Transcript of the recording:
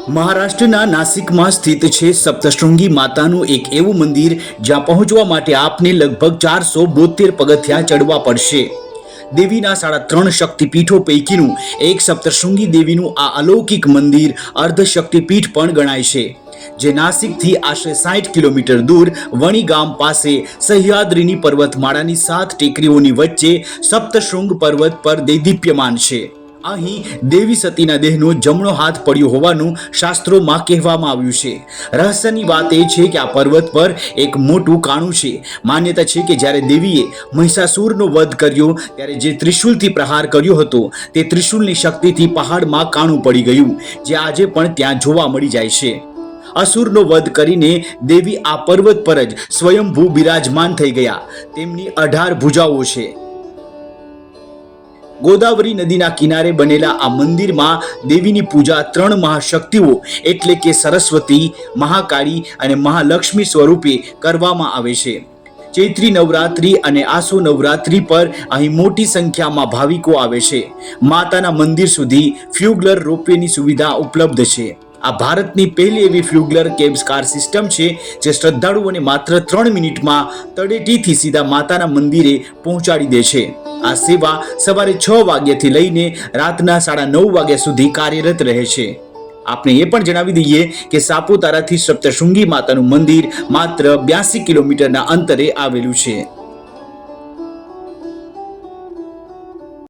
મહારાષ્ટ્રના નાસિકમાં સ્થિત છે સપ્તશૃંગી માતાનું એક એવું મંદિર જ્યાં પહોંચવા માટે આપને લગભગ 472 પગથિયાં ચડવા પડશે। દેવીના 3.5 શક્તિપીઠો પૈકીનું એક સપ્તશૃંગી દેવીનું આ અલૌકિક મંદિર અર્ધશક્તિપીઠ પણ ગણાય છે, જે નાસિકથી આશરે 60 કિલોમીટર દૂર વણી ગામ પાસે સહ્યાદ્રીની પર્વતમાળાની 7 ટેકરીઓની વચ્ચે સપ્તશૃંગ પર્વત પર દૈદીપ્યમાન છે। અહીં દેવી સતીના દેહનો જમણો હાથ પડ્યો હોવાનું શાસ્ત્રોમાં કહેવામાં આવ્યું છે। રહસ્યની વાત એ છે કે આ પર્વત પર એક મોટું કાણું છે। માન્યતા છે કે જ્યારે દેવીએ મહિષાસુરનો વધ કર્યો ત્યારે જે ત્રિશૂલથી પ્રહાર કર્યો હતો તે ત્રિશૂલની શક્તિથી પહાડમાં કાણું પડી ગયું, જે આજે પણ ત્યાં જોવા મળી જાય છે। અસુરનો વધ કરીને દેવી આ પર્વત પર જ સ્વયંભૂ બિરાજમાન થઈ ગયા। તેમની 18 ભુજાઓ છે। ગોદાવરી નદીના કિનારે બનેલા આ મંદિરમાં દેવીની પૂજા 3 મહાશક્તિઓ એટલે કે સરસ્વતી, મહાકાળી અને મહાલક્ષ્મી સ્વરૂપે કરવામાં આવે છે। ચૈત્રી નવરાત્રી અને આસો નવરાત્રી પર અહીં મોટી સંખ્યામાં ભાવિકો આવે છે। માતાના મંદિર સુધી ફ્યુગલર રોપવેની સુવિધા ઉપલબ્ધ છે। આ ભારતની પહેલી એવી ફ્યુગલર કેબ્સ કાર સિસ્ટમ છે જે શ્રદ્ધાળુઓને માત્ર 3 મિનિટમાં તળેટીથી સીધા માતાના મંદિરે પહોંચાડી દે છે। આ સેવા સવારે 6 વાગ્યાથી લઈને રાતના 9:30 વાગ્યા સુધી કાર્યરત રહે છે। આપણે એ પણ જણાવી દઈએ કે સાપુતારાથી સપ્તશૃંગી માતાનું મંદિર માત્ર 82 કિલોમીટરના અંતરે આવેલું છે।